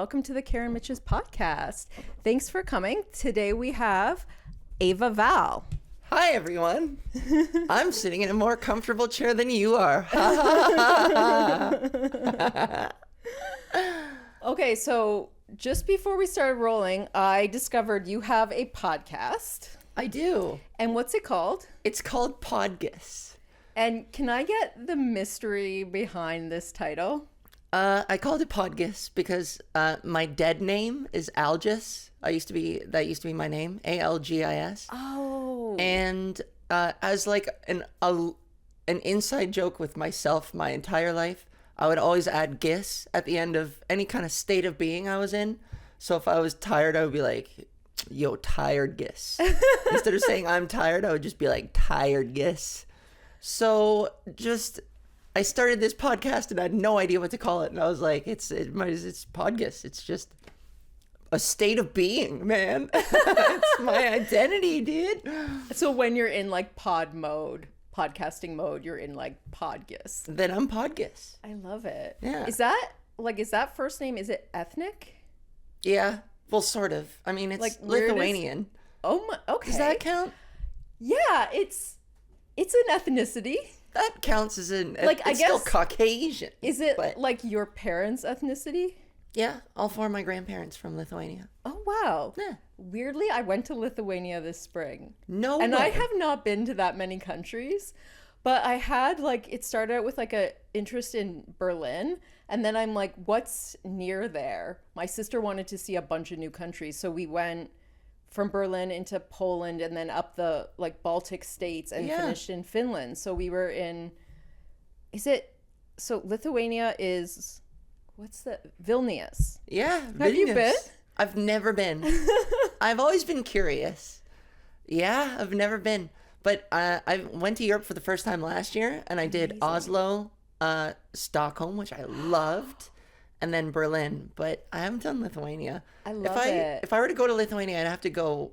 welcome to the Karen Mitches podcast. Thanks for coming. Today we have Ava Val. Hi, everyone. I'm sitting in a more comfortable chair than you are. Okay, so just before we started rolling, I discovered you have a podcast. I do. And what's it called? It's called Podgus. And can I get the mystery behind this title? I called it Podgus because my dead name is Algis. That used to be my name, Algis. Oh. And as like an inside joke with myself my entire life, I would always add gis at the end of any kind of state of being I was in. So if I was tired, I would be like, yo, tired gis. Instead of saying I'm tired, I would just be like, tired gis. So I started this podcast and I had no idea what to call it. And I was like, it's Podgus. It's just a state of being, man. It's my identity, dude. So when you're in like podcasting mode, you're in like Podgus. Then I'm Podgus. I love it. Yeah. Is that first name, is it ethnic? Yeah. Well, sort of. I mean, it's like Lithuanian. Oh my, okay. Does that count? Yeah, it's an ethnicity. That counts as I guess, still Caucasian. Is it like your parents' ethnicity? Yeah, all four of my grandparents from Lithuania. Oh, wow. Yeah. Weirdly, I went to Lithuania this spring. No And way. I have not been to that many countries, but I had it started out with like a interest in Berlin. And then I'm like, what's near there? My sister wanted to see a bunch of new countries. So we went from Berlin into Poland and then up the Baltic states and finished in Finland. So we were in, Lithuania is, Vilnius. Yeah. Have you been? I've never been. I've always been curious. Yeah, I've never been. But I went to Europe for the first time last year and I did Oslo, Stockholm, which I loved. And then Berlin, but I haven't done Lithuania. I love it. If I were to go to Lithuania, I'd have to go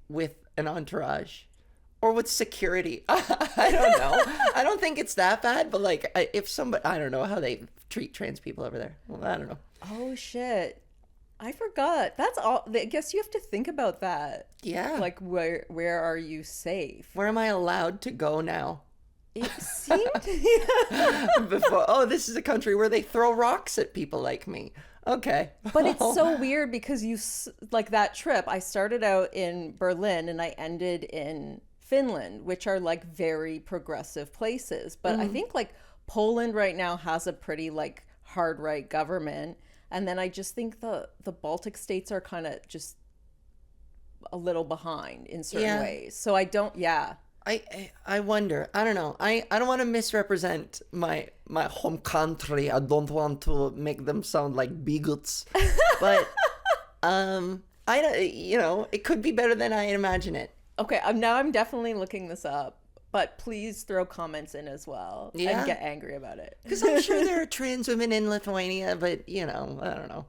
with an entourage or with security. I don't know. I don't think it's that bad, but if somebody, I don't know how they treat trans people over there. Well, I don't know. Oh, shit. I forgot. That's all. I guess you have to think about that. Yeah. Like, where are you safe? Where am I allowed to go now? It seemed before. This is a country where they throw rocks at people like me. Okay. But it's so weird because that trip, I started out in Berlin and I ended in Finland, which are very progressive places. But I think Poland right now has a pretty hard right government. And then I just think the Baltic states are kind of just a little behind in certain ways. So I don't, I wonder. I don't know. I don't want to misrepresent my home country. I don't want to make them sound like bigots. But it could be better than I imagine it. Okay, now I'm definitely looking this up. But please throw comments in as well and get angry about it. Because I'm sure there are trans women in Lithuania, but I don't know.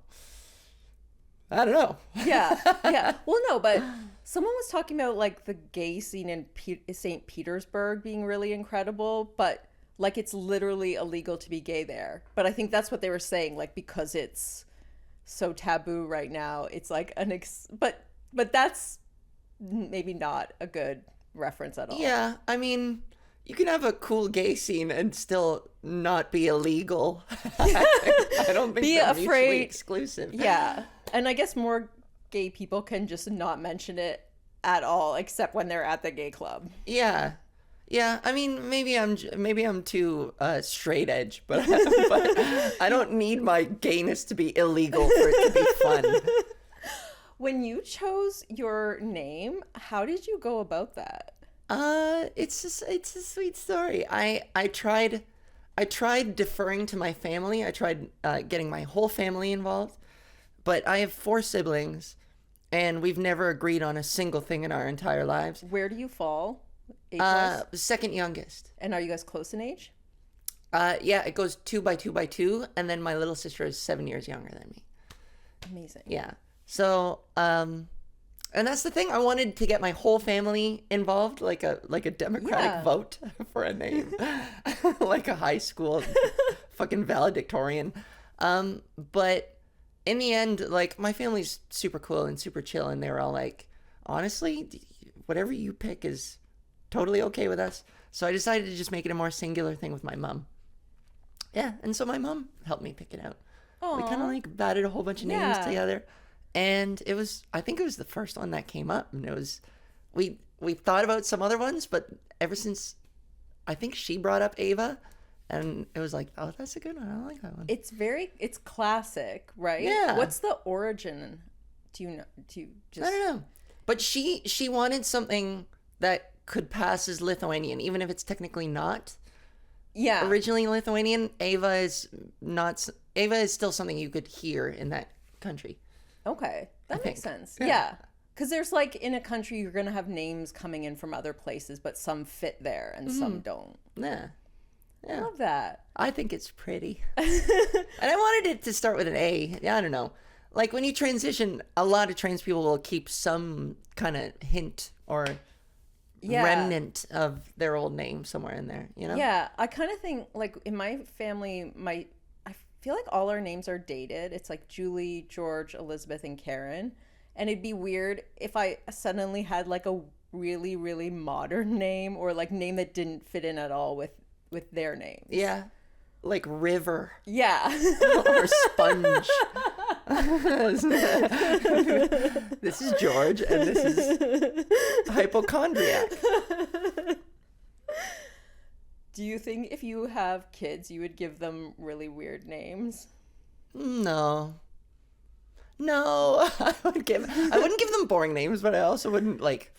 I don't know. Yeah. Well, no, but someone was talking about the gay scene in St. Petersburg being really incredible, but it's literally illegal to be gay there. But I think that's what they were saying, because it's so taboo right now. It's but that's maybe not a good reference at all. Yeah, I mean, you can have a cool gay scene and still not be illegal. I don't think they're mutually exclusive. Yeah. And I guess more gay people can just not mention it at all, except when they're at the gay club. Yeah. I mean, maybe I'm too straight edge, but I don't need my gayness to be illegal for it to be fun. When you chose your name, how did you go about that? It's a sweet story. I tried deferring to my family. I tried getting my whole family involved. But I have 4 siblings, and we've never agreed on a single thing in our entire lives. Where do you fall age-wise? Second youngest. And are you guys close in age? Yeah, it goes 2 by 2 by 2, and then my little sister is 7 years younger than me. Amazing. Yeah. So, and that's the thing. I wanted to get my whole family involved, like a democratic vote for a name, like a high school fucking valedictorian. But in the end, like, my family's super cool and super chill, and they were all like, honestly, whatever you pick is totally okay with us. So I decided to just make it a more singular thing with my mom. Yeah, and so my mom helped me pick it out. Aww. We kind of like batted a whole bunch of names Yeah. together, and I think it was the first one that came up, and it was, we thought about some other ones, but ever since, I think she brought up Ava, and it was like, oh, that's a good one. I like that one. It's classic, right? Yeah. What's the origin? Do you know? Do you just? I don't know, but she wanted something that could pass as Lithuanian, even if it's technically not. Yeah. Originally Lithuanian. Ava is not. Ava is still something you could hear in that country. Okay, that makes think. sense. Yeah. Yeah. Because there's like in a country you're gonna have names coming in from other places, but some fit there and some don't. Yeah. I love that. I think it's pretty. And I wanted it to start with an A. Yeah, I don't know. Like when you transition, a lot of trans people will keep some kind of hint or Yeah. remnant of their old name somewhere in there, you know? Yeah, I kind of think like in my family, I feel like all our names are dated. It's like Julie, George, Elizabeth, and Karen. And it'd be weird if I suddenly had like a really, really modern name or like name that didn't fit in at all with their names. Yeah. Like River Yeah. or Sponge. This is George and this is Hypochondriac. Do you think if you have kids, you would give them really weird names? No. I wouldn't give them boring names, but I also wouldn't like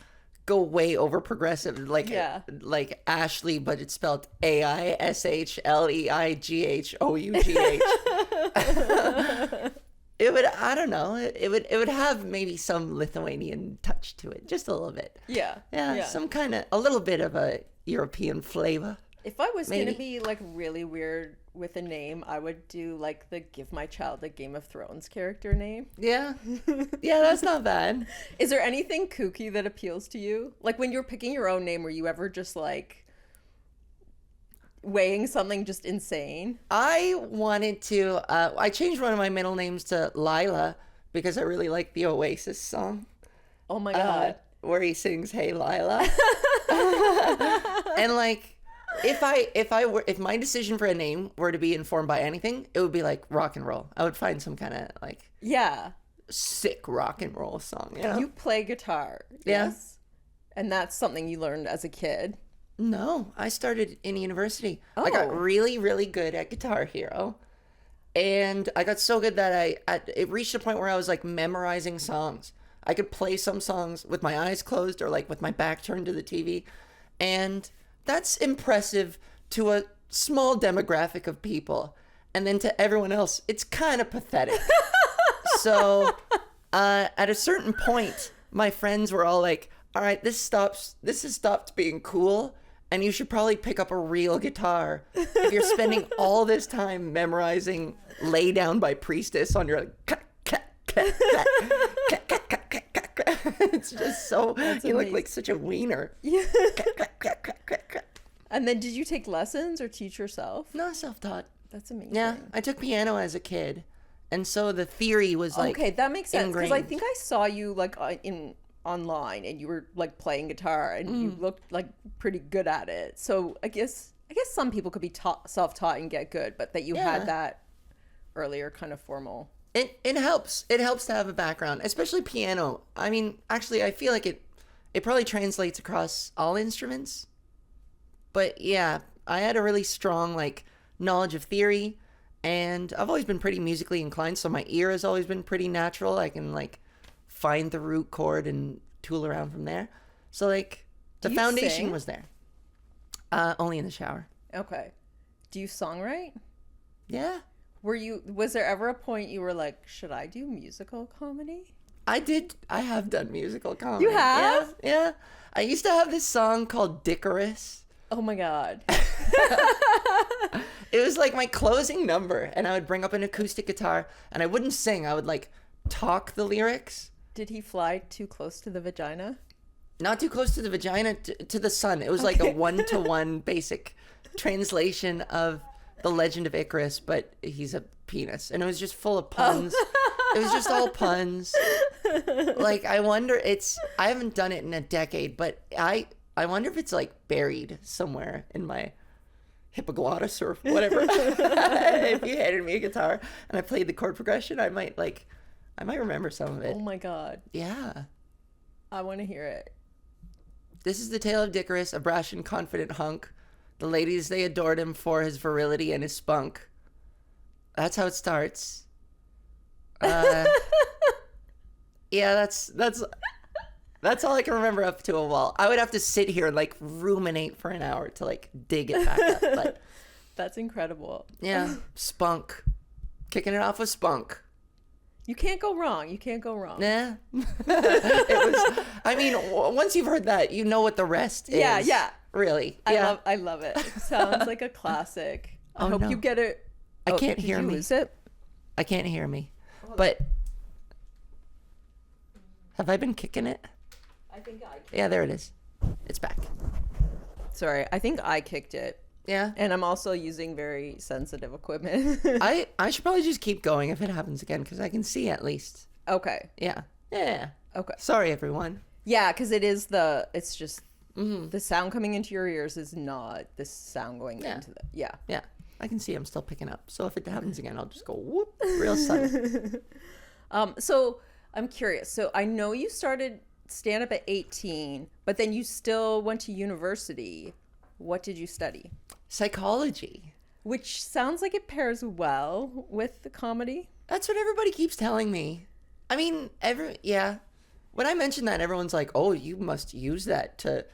go way over progressive like Yeah. like Ashley, but it's spelled AISHLEIGHOUGH. It would, I don't know, it would have maybe some Lithuanian touch to it, just a little bit. Yeah. Yeah, some kind of a little bit of a European flavor. If I was Maybe. gonna be like really weird with a name, I would do like the give my child a Game of Thrones character name. Yeah. Yeah, that's not bad. Is there anything kooky that appeals to you? Like when you're picking your own name, were you ever just like weighing something just insane? I wanted to, I changed one of my middle names to Lila because I really like the Oasis song. Oh my god. Where he sings "Hey Lila," and like, if my decision for a name were to be informed by anything, it would be like rock and roll. I would find some kind of like Yeah. sick rock and roll song. You know? You play guitar. Yeah. Yes. And that's something you learned as a kid. No, I started in university. I got Oh. really, really good at Guitar Hero. And I got so good that it reached a point where I was like memorizing songs. I could play some songs with my eyes closed or like with my back turned to the TV. And that's impressive to a small demographic of people. And then to everyone else, it's kind of pathetic. So at a certain point, my friends were all like, all right, this has stopped being cool. And you should probably pick up a real guitar if you're spending all this time memorizing "Lay Down" by Priestess on your it's just so you look like such a wiener. Yeah. And then did you take lessons or teach yourself? No, self-taught. That's amazing. Yeah, I took piano as a kid, and so the theory was like Okay, that makes sense because I ingrained. think I saw you like in online and you were like playing guitar and you looked like pretty good at it. So I guess some people could be self-taught and get good, but that you Yeah. had that earlier kind of formal. It helps. It helps to have a background, especially piano. I mean, actually, I feel like it probably translates across all instruments. But yeah, I had a really strong like knowledge of theory, and I've always been pretty musically inclined, so my ear has always been pretty natural. I can like find the root chord and tool around from there. So like the Do you foundation sing? was there. Only in the shower. Okay. Do you songwrite? Yeah. Was there ever a point you were like, should I do musical comedy? I have done musical comedy. You have? Yeah. I used to have this song called Dickorous. Oh my god. It was like my closing number, and I would bring up an acoustic guitar, and I wouldn't sing. I would like talk the lyrics. Did he fly too close to the vagina? Not too close to the vagina, to the sun. It was like a one-to-one basic translation of The Legend of Icarus, but he's a penis. And it was just full of puns It was just all puns. Like, I wonder, I haven't done it in a decade, but I wonder if it's like buried somewhere in my epiglottis or whatever. If you handed me a guitar and I played the chord progression, I might remember some of it. Oh my God. Yeah. I want to hear it. This is the tale of Dickorus, a brash and confident hunk. The ladies, they adored him for his virility and his spunk. That's how it starts. Yeah, that's all I can remember up to a wall. I would have to sit here and like ruminate for an hour to like dig it back up. But That's incredible. yeah, spunk. Kicking it off with spunk. You can't go wrong. You can't go wrong. Nah. It was, I mean, once you've heard that, you know what the rest is. Yeah. Really. Yeah. I love it. It sounds like a classic. I hope no. you get it. I can't hear did you me. lose it? I can't hear me. But have I been kicking it? I think I kicked Yeah, there it is. It's back. Sorry, I think I kicked it. Yeah. And I'm also using very sensitive equipment. I should probably just keep going if it happens again because I can see at least. Okay. Yeah. Yeah. Okay. Sorry, everyone. Yeah, because it's just the sound coming into your ears is not the sound going into the, yeah. Yeah. I can see I'm still picking up. So if it happens again, I'll just go whoop real subtle. So I'm curious. So I know you started stand up at 18, but then you still went to university. What did you study? Psychology. Which sounds like it pairs well with the comedy. That's what everybody keeps telling me. I mean, when I mention that, everyone's like, "Oh, you must use that to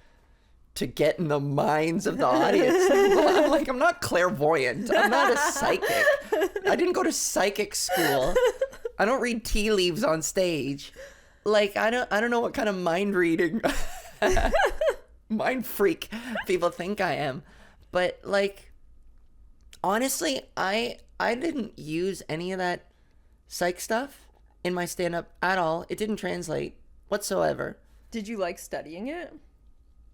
get in the minds of the audience." I'm like, I'm not clairvoyant. I'm not a psychic. I didn't go to psychic school. I don't read tea leaves on stage. Like, I don't know what kind of mind reading, mind freak people think I am. But like, honestly, I didn't use any of that psych stuff in my stand-up at all. It didn't translate whatsoever. Did you like studying it?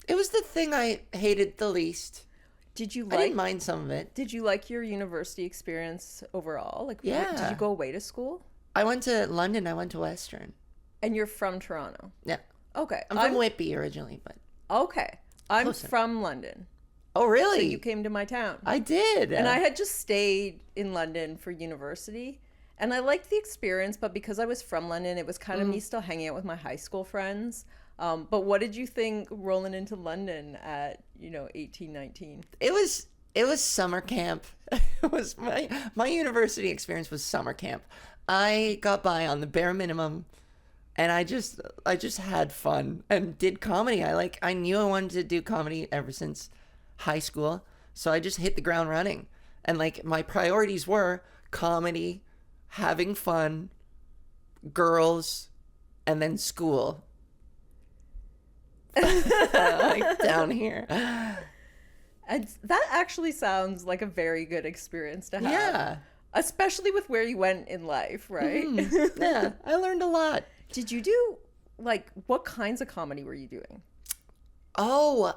It was the thing I hated the least. Did you I like didn't mind some of it. Did you like your university experience overall? Like, Yeah. did you go away to school? I went to London. I went to Western. And you're from Toronto. Yeah. Okay. I'm from Whitby originally, but... Okay. I'm Closer. from London. Oh, really? So you came to my town. I did. And I had just stayed in London for university. And I liked the experience, but because I was from London, it was kind of me still hanging out with my high school friends. But what did you think rolling into London at, 18, 19? It was summer camp. It was my university experience was summer camp. I got by on the bare minimum, and I just had fun and did comedy. I knew I wanted to do comedy ever since high school, so I just hit the ground running. And like, my priorities were comedy, having fun, girls, and then school. Like down here. And that actually sounds like a very good experience to have. Yeah. Especially with where you went in life, right? Yeah, I learned a lot. Did you do, what kinds of comedy were you doing? Oh,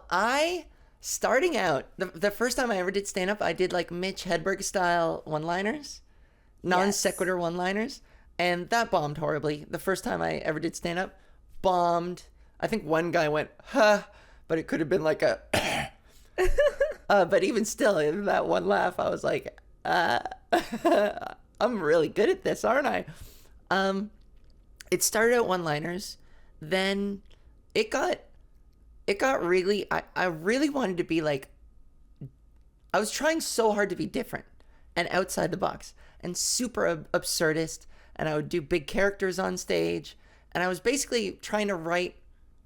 starting out, the first time I ever did stand-up, I did like Mitch Hedberg style one-liners, non sequitur one-liners, and that bombed horribly. The first time I ever did stand-up, bombed. I think one guy went, huh, but it could have been like a, but even still, in that one laugh, I was like, I'm really good at this, aren't I? It started out one-liners, then it got really, I really wanted to be like, I was trying so hard to be different and outside the box and super absurdist, and I would do big characters on stage, and I was basically trying to write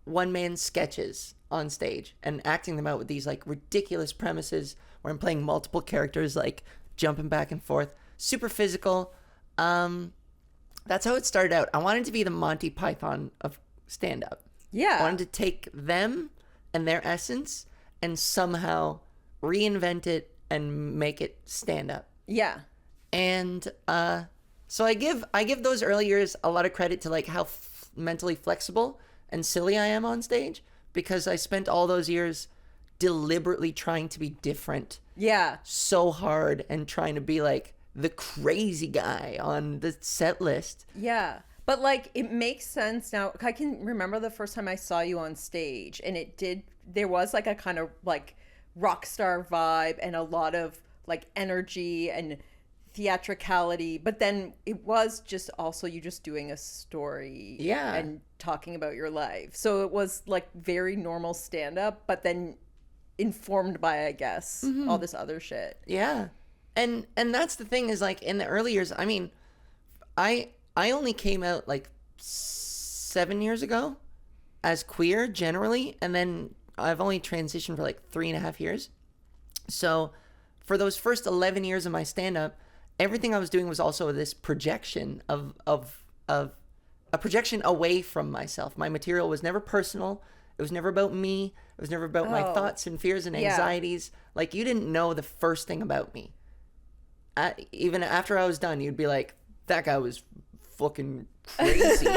one-man sketches on stage and acting them out with these like ridiculous premises where I'm playing multiple characters, like jumping back and forth, super physical. That's how it started out. I wanted to be the Monty Python of stand-up. Yeah. I wanted to take them and their essence and somehow reinvent it and make it stand-up. Yeah. And so I give those early years a lot of credit to like how mentally flexible and silly I am on stage, because I spent all those years deliberately trying to be different. Yeah. So hard and trying to be like the crazy guy on the set list. Yeah. But like it makes sense now. I can remember the first time I saw you on stage, and there was like a kind of like rock star vibe and a lot of like energy and theatricality, but then it was just also you just doing a story, Yeah. and talking about your life. So it was like very normal stand up, but then informed by, I guess, all this other shit. Yeah. And that's the thing is like in the early years, I mean, I only came out like 7 years ago as queer generally, and then I've only transitioned for like 3.5 years. So for those first 11 years of my stand up, everything I was doing was also this projection of a projection away from myself. My material was never personal. It was never about me. It was never about my thoughts and fears and anxieties. Like, you didn't know the first thing about me. Even after I was done, you'd be like, that guy was fucking crazy.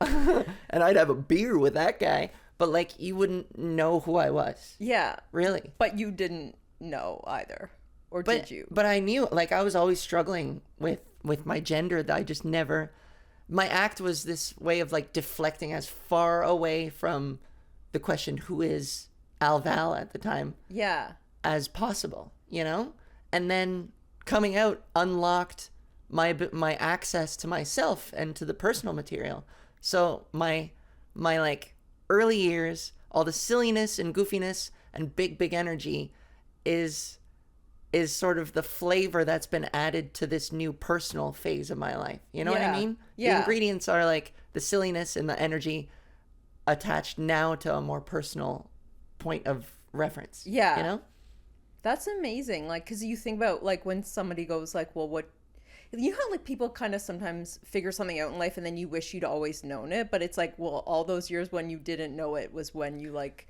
And I'd have a beer with that guy. But, like, you wouldn't know who I was. Yeah. Really. But you didn't know either. Or did you? But I knew, like, I was always struggling with my gender, that I just never... My act was this way of, like, deflecting as far away from the question, who is Ava Val at the time, Yeah. as possible, you know? And then coming out unlocked my access to myself and to the personal material. So my like early years, all the silliness and goofiness and big energy is sort of the flavor that's been added to this new personal phase of my life. You know what I mean? Yeah. The ingredients are like the silliness and the energy attached now to a more personal point of reference. Yeah. You know? That's amazing. Like, because you think about, like, when somebody goes, like, well, what... You know how, like, people kind of sometimes figure something out in life and then you wish you'd always known it, but it's like, well, all those years when you didn't know it was when you, like,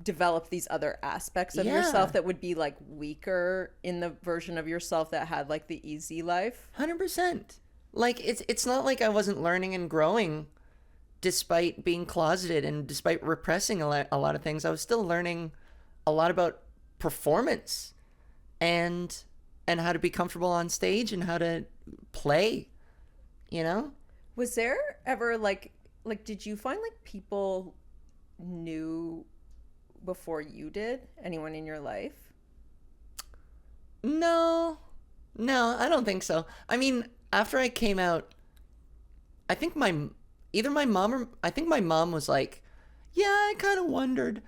developed these other aspects of yourself that would be, like, weaker in the version of yourself that had, like, the easy life. 100%. Like, it's not like I wasn't learning and growing despite being closeted and despite repressing a lot of things. I was still learning a lot about performance and how to be comfortable on stage and how to play, you know? Was there ever, like, did you find, like, people knew before you did? Anyone in your life? No, I don't think so. I mean, after I came out, I think my mom was like, yeah, I kind of wondered,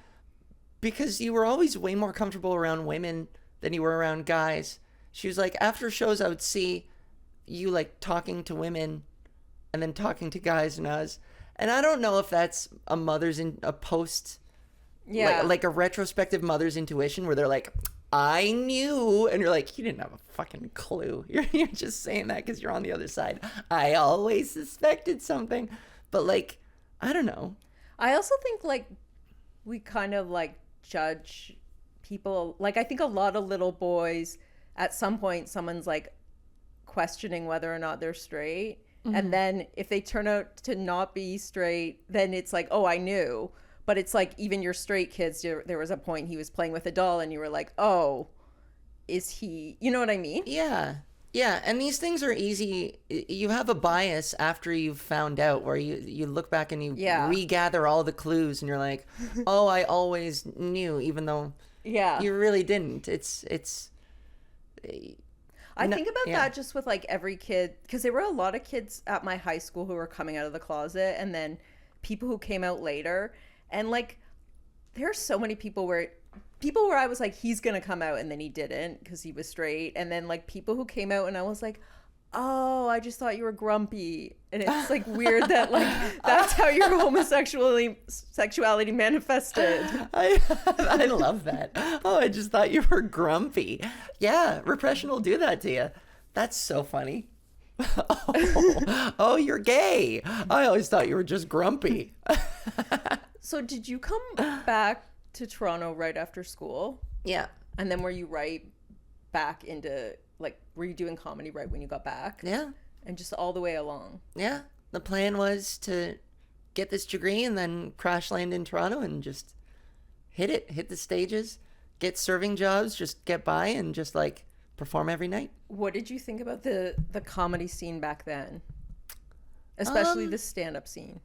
because you were always way more comfortable around women than you were around guys. She was like, after shows, I would see you, like, talking to women and then talking to guys, and I don't know if that's a post, like a retrospective mother's intuition where they're like, I knew, and you're like, you didn't have a fucking clue. You're just saying that because you're on the other side. I always suspected something, but, like, I don't know. I also think, like, we kind of, like, judge people. Like, I think a lot of little boys, at some point, someone's, like, questioning whether or not they're straight. Mm-hmm. And then if they turn out to not be straight, then it's like, oh, I knew. But it's like, even your straight kids, there was a point he was playing with a doll and you were like, oh, is he, you know what I mean? Yeah. Yeah. And these things are easy. You have a bias after you've found out, where you look back and you regather all the clues and you're like, oh, I always knew, even though you really didn't. I think about that just with, like, every kid, because there were a lot of kids at my high school who were coming out of the closet, and then people who came out later. And, like, there are so many people where I was like, he's gonna come out, and then he didn't because he was straight. And then, like, people who came out and I was like, oh, I just thought you were grumpy. And it's, like, weird that, like, that's how your sexuality manifested. I love that. Oh, I just thought you were grumpy. Yeah, repression will do that to you. That's so funny. Oh, you're gay. I always thought you were just grumpy. So did you come back to Toronto right after school? Yeah. And then were you right back into, like, were you doing comedy right when you got back? Yeah. And just all the way along? Yeah. The plan was to get this degree and then crash land in Toronto and just hit the stages, get serving jobs, just get by and just, like, perform every night. What did you think about the comedy scene back then? Especially the stand-up scene.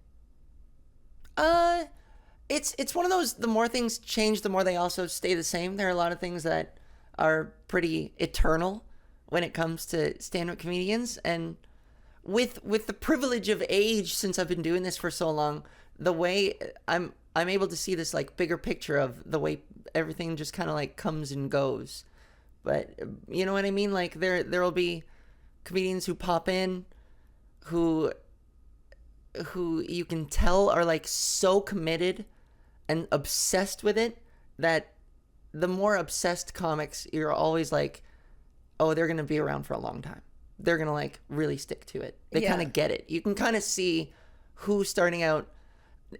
It's one of those, the more things change, the more they also stay the same. There are a lot of things that are pretty eternal when it comes to stand-up comedians, and with the privilege of age, since I've been doing this for so long, the way I'm able to see this like bigger picture of the way everything just kind of like comes and goes. But you know what I mean? Like there'll be comedians who pop in who you can tell are like so committed and obsessed with it that the more obsessed comics, you're always like, oh, they're going to be around for a long time. They're going to like really stick to it. They kind of get it. You can kind of see who's starting out,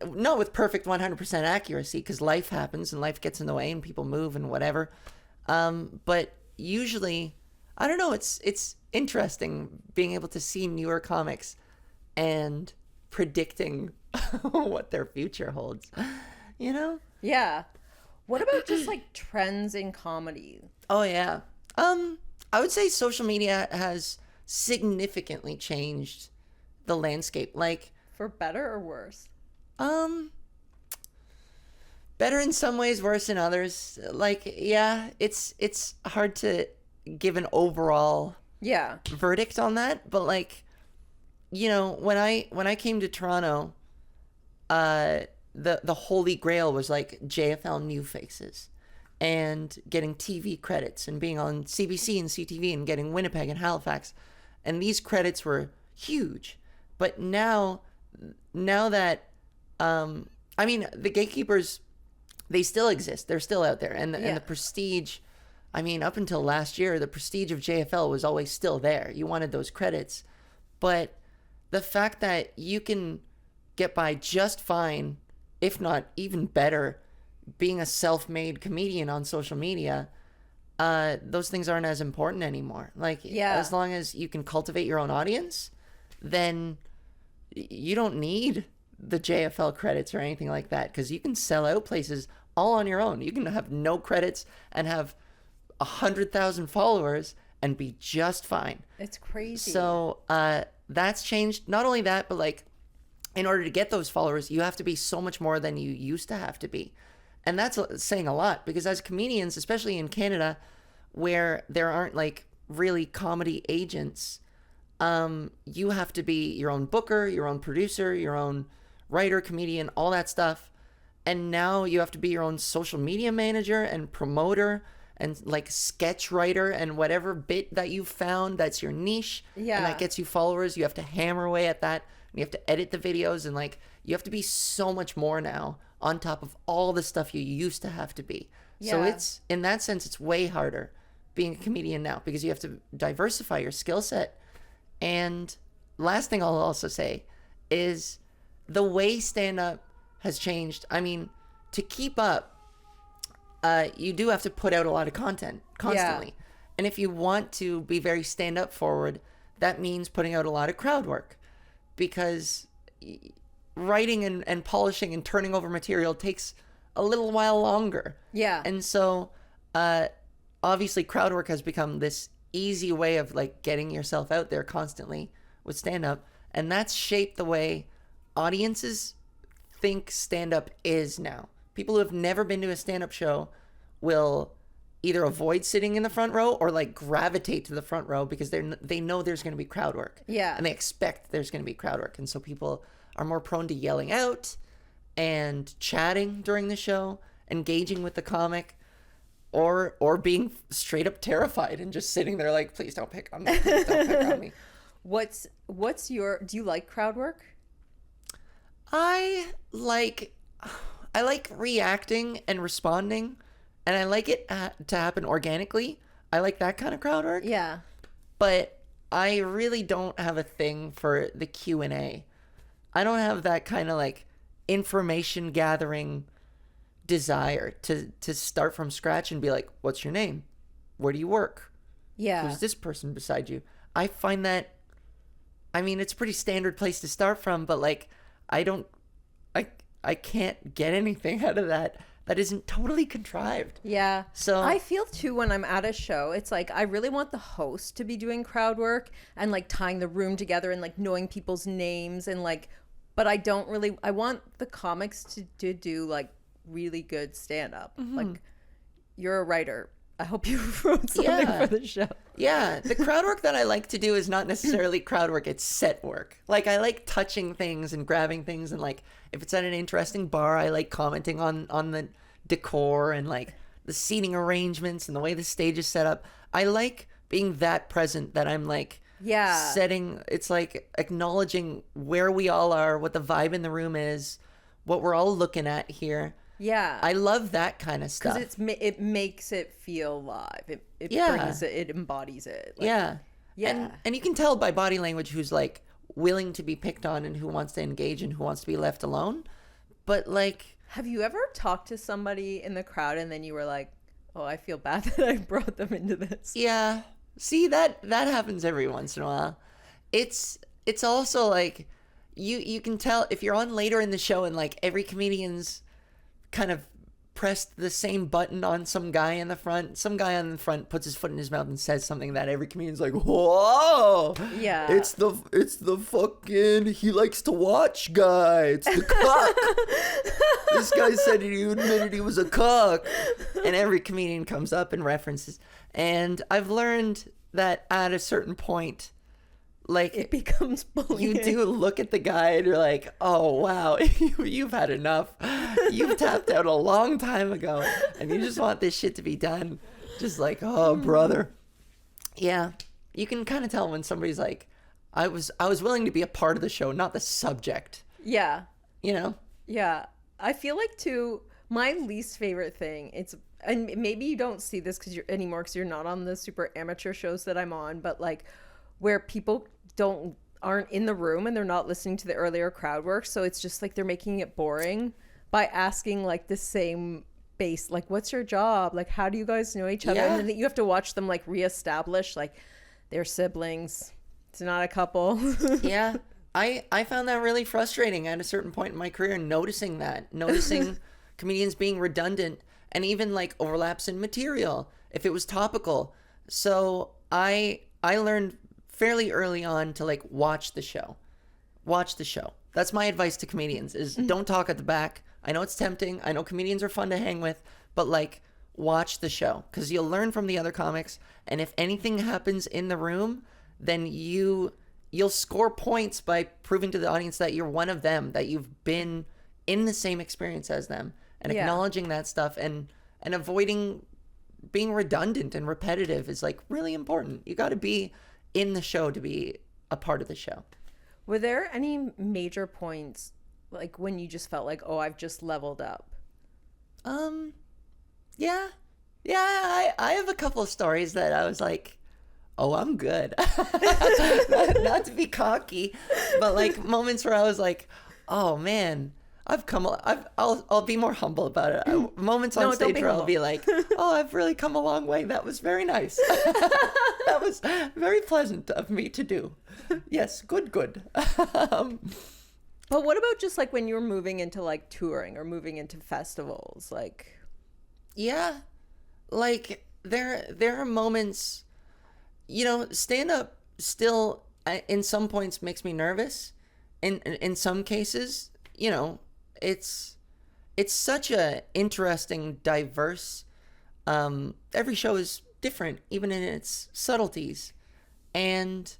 not with perfect 100% accuracy, because life happens and life gets in the way and people move and whatever. But usually, I don't know, it's interesting being able to see newer comics and predicting what their future holds, you know? Yeah. What about just like trends in comedy? Oh yeah. I would say social media has significantly changed the landscape. Like, For better or worse? better in some ways, worse in others. Like, yeah, it's hard to give an overall Yeah. verdict on that, but like, you know, when I came to Toronto, the holy grail was like JFL New Faces and getting TV credits and being on CBC and CTV and getting Winnipeg and Halifax, and these credits were huge. But now that I mean, the gatekeepers, they still exist, they're still out there, and the prestige, I mean, up until last year, the prestige of JFL was always still there. You wanted those credits, but the fact that you can get by just fine, if not even better, being a self-made comedian on social media, those things aren't as important anymore. Like, as long as you can cultivate your own audience, then you don't need the JFL credits or anything like that, because you can sell out places all on your own. You can have no credits and have 100,000 followers and be just fine. It's crazy. So that's changed. Not only that, but like, in order to get those followers, you have to be so much more than you used to have to be. And that's saying a lot, because as comedians, especially in Canada, where there aren't like really comedy agents, you have to be your own booker, your own producer, your own writer, comedian, all that stuff. And now you have to be your own social media manager and promoter and like sketch writer and whatever bit that you found that's your niche. Yeah. And that gets you followers. You have to hammer away at that. And you have to edit the videos, and like, you have to be so much more now on top of all the stuff you used to have to be. Yeah. So it's, in that sense, it's way harder being a comedian now, because you have to diversify your skill set. And last thing I'll also say is the way stand-up has changed. I mean, to keep up, you do have to put out a lot of content constantly. Yeah. And if you want to be very stand-up forward, that means putting out a lot of crowd work, because writing and polishing and turning over material takes a little while longer. Yeah. And so obviously crowd work has become this easy way of like getting yourself out there constantly with stand-up, and that's shaped the way audiences think stand-up is now. People who have never been to a stand-up show will either avoid sitting in the front row or like gravitate to the front row, because they know there's going to be crowd work. Yeah. And they expect there's going to be crowd work. And so people are more prone to yelling out and chatting during the show, engaging with the comic, or being straight up terrified and just sitting there like, please don't pick on me. Please don't pick on me. What's your, do you like crowd work? I like reacting and responding, and I like it to happen organically. I like that kind of crowd work. Yeah. But I really don't have a thing for the Q&A. I don't have that kind of like information gathering desire to start from scratch and be like, what's your name? Where do you work? Yeah. Who's this person beside you? I find that, I mean, it's a pretty standard place to start from, but like, I can't get anything out of that that isn't totally contrived. Yeah. So I feel too when I'm at a show, it's like I really want the host to be doing crowd work and like tying the room together and like knowing people's names and like, but I don't really, I want the comics to do like really good stand up. Like, you're a writer. I hope you wrote something for the show. Yeah, the crowd work that I like to do is not necessarily crowd work, it's set work. Like, I like touching things and grabbing things, and like, if it's at an interesting bar, I like commenting on the decor and like the seating arrangements and the way the stage is set up. I like being that present that I'm like setting, it's like acknowledging where we all are, what the vibe in the room is, what we're all looking at here. Yeah. I love that kind of stuff. Because it makes it feel live. It brings it, it embodies it. Like, yeah. And you can tell by body language who's like willing to be picked on and who wants to engage and who wants to be left alone. But like, have you ever talked to somebody in the crowd and then you were like, oh, I feel bad that I brought them into this? Yeah. See, that happens every once in a while. It's also like you can tell if you're on later in the show and like every comedian's kind of pressed the same button on some guy in the front. Some guy on the front puts his foot in his mouth and says something that every comedian's like, whoa, yeah, it's the fucking he likes to watch guy. It's the cuck. This guy said he admitted he was a cuck, and every comedian comes up and references. And I've learned that at a certain point, like, it becomes bullying. You do look at the guy and you're like, oh, wow, you've had enough. You've tapped out a long time ago and you just want this shit to be done. Just like, oh, brother. Yeah, you can kind of tell when somebody's like, I was willing to be a part of the show, not the subject. Yeah. You know? Yeah. I feel like, too, my least favorite thing, and maybe you don't see this anymore because you're not on the super amateur shows that I'm on, but like where people aren't in the room and they're not listening to the earlier crowd work, so it's just like they're making it boring by asking like the same base, like, what's your job, like, how do you guys know each other? And then you have to watch them like reestablish like they're siblings, it's not a couple. Yeah, I found that really frustrating at a certain point in my career, noticing comedians being redundant and even like overlaps in material if it was topical. So I learned fairly early on to like watch the show. That's my advice to comedians is don't talk at the back. I know it's tempting. I know comedians are fun to hang with, but like watch the show because you'll learn from the other comics. And if anything happens in the room, then you'll score points by proving to the audience that you're one of them, that you've been in the same experience as them, and acknowledging that stuff and avoiding being redundant and repetitive is like really important. You got to be in the show to be a part of the show. Were there any major points like when you just felt like, oh, I've just leveled up? Yeah, I have a couple of stories that I was like, oh, I'm good. not to be cocky, but like moments where I was like, oh man, I'll be more humble about it. Moments on stage where I'll be like, oh, I've really come a long way. That was very nice. That was very pleasant of me to do. Yes, good. But what about just like when you're moving into like touring or moving into festivals? Like, yeah, like there are moments, you know, stand up still in some points makes me nervous. In some cases, you know, it's such a interesting, diverse, every show is different, even in its subtleties. And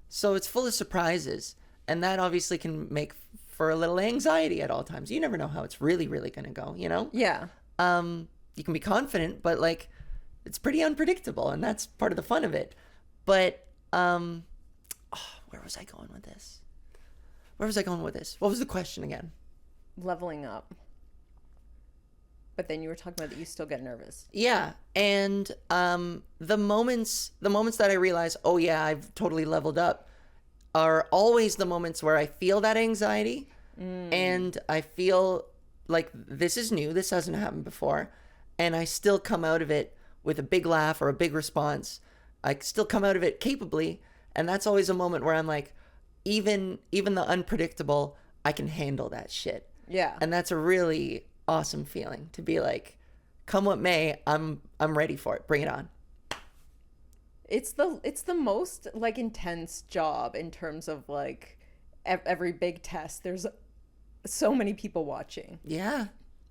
so it's full of surprises. And that obviously can make for a little anxiety at all times. You never know how it's really, really going to go, you know? Yeah. You can be confident, but like, it's pretty unpredictable. And that's part of the fun of it. But, where was I going with this? What was the question again? Leveling up. But then you were talking about that you still get nervous. Yeah. And the moments that I realize, oh yeah, I've totally leveled up are always the moments where I feel that anxiety and I feel like this is new, this hasn't happened before, and I still come out of it with a big laugh or a big response. I still come out of it capably, and that's always a moment where I'm like, even the unpredictable, I can handle that shit. Yeah. And that's a really awesome feeling to be like, come what may, I'm ready for it. Bring it on. It's the most like intense job in terms of like every big test. There's so many people watching. Yeah.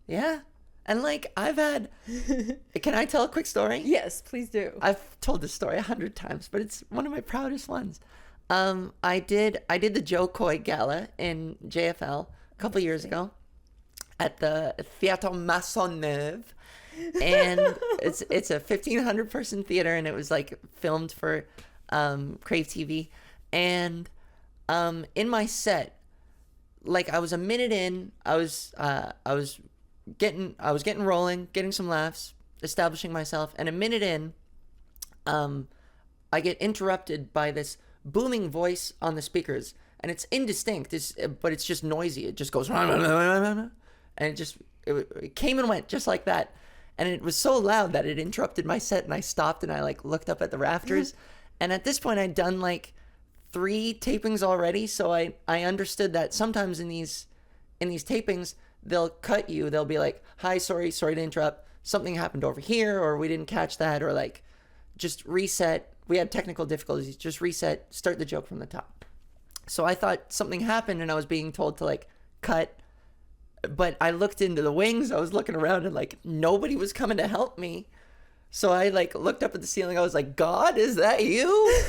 Yeah. And like I've had, can I tell a quick story? Yes, please do. I've told this story 100 times, but it's one of my proudest ones. I did the Joe Coy Gala in JFL a couple years ago at the Théâtre Maisonneuve. And it's a 1,500 person theater, and it was like filmed for Crave TV. And in my set, like I was a minute in, I was getting rolling, getting some laughs, establishing myself, and a minute in, I get interrupted by this booming voice on the speakers, and it's indistinct, but it's just noisy. It just goes and it came and went just like that. And it was so loud that it interrupted my set, and I stopped and I like looked up at the rafters. And at this point I'd done like 3 tapings already, so I understood that sometimes in these tapings they'll cut you. They'll be like, "Hi, sorry to interrupt. Something happened over here, or we didn't catch that," or like, "Just reset. We had technical difficulties. Just reset. Start the joke from the top." So I thought something happened, and I was being told to like cut. But I looked into the wings. I was looking around, and like nobody was coming to help me. So I like looked up at the ceiling. I was like, "God, is that you?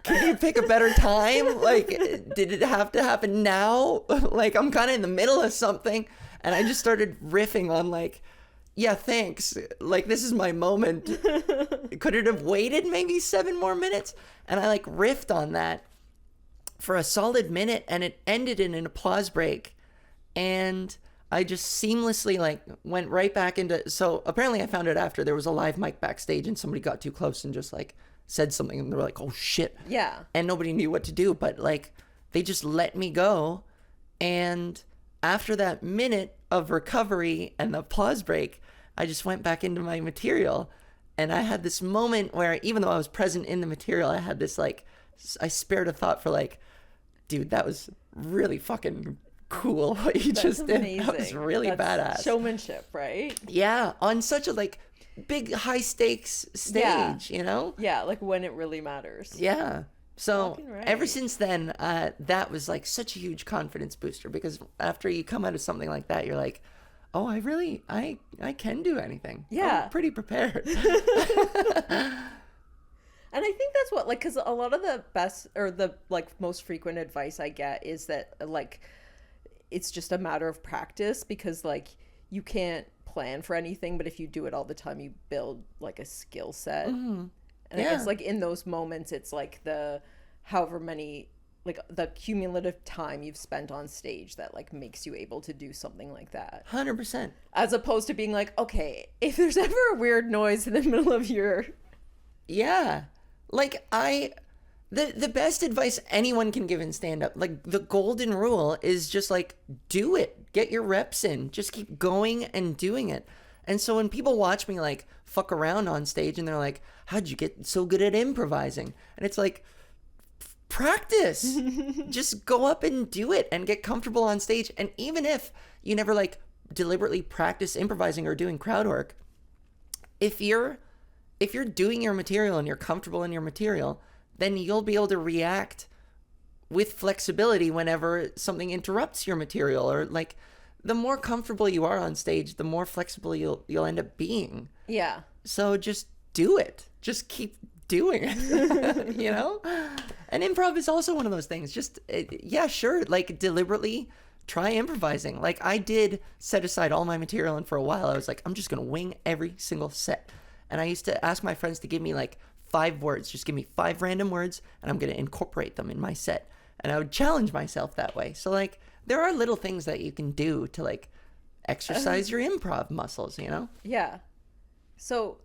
Can you pick a better time? Like, did it have to happen now? Like, I'm kind of in the middle of something." And I just started riffing on like, "Yeah, thanks. Like, this is my moment. Could it have waited maybe 7 more minutes?" And I like riffed on that for a solid minute, and it ended in an applause break. And I just seamlessly like went right back into, so apparently I found out after there was a live mic backstage, and somebody got too close and just like said something, and they were like, "Oh shit." Yeah. And nobody knew what to do, but like they just let me go. And after that minute of recovery and the applause break, I just went back into my material. And I had this moment where, even though I was present in the material, I had this like, I spared a thought for like, "Dude, that was really fucking cool what you just did. Amazing. That was really badass." Showmanship, right? Yeah, on such a like big high stakes stage, you know? Yeah, like when it really matters. Yeah. So Fucking ever right. since then, that was like such a huge confidence booster, because after you come out of something like that, you're like, "Oh, I can do anything." Yeah. I'm pretty prepared. And I think that's what, like, because a lot of the best, or the like most frequent advice I get is that like it's just a matter of practice, because like you can't plan for anything, but if you do it all the time, you build like a skill set. And I guess like in those moments, it's like the however many, like the cumulative time you've spent on stage that like makes you able to do something like that. 100%. As opposed to being like, okay, if there's ever a weird noise in the middle of your... Yeah. Like the best advice anyone can give in stand-up, like the golden rule, is just like, do it. Get your reps in. Just keep going and doing it. And so when people watch me like fuck around on stage and they're like, "How'd you get so good at improvising?" And it's like, practice. Just go up and do it and get comfortable on stage. And even if you never like deliberately practice improvising or doing crowd work, if you're doing your material and you're comfortable in your material, then you'll be able to react with flexibility whenever something interrupts your material. Or like, the more comfortable you are on stage, the more flexible you'll end up being. Yeah. So just do it. Just keep doing it. You know? And improv is also one of those things. Just, yeah, sure, like deliberately try improvising. Like I did set aside all my material, and for a while I was like, I'm just going to wing every single set. And I used to ask my friends to give me like 5 words. Just give me 5 random words, and I'm going to incorporate them in my set. And I would challenge myself that way. So like, there are little things that you can do to like exercise your improv muscles, you know? Yeah. So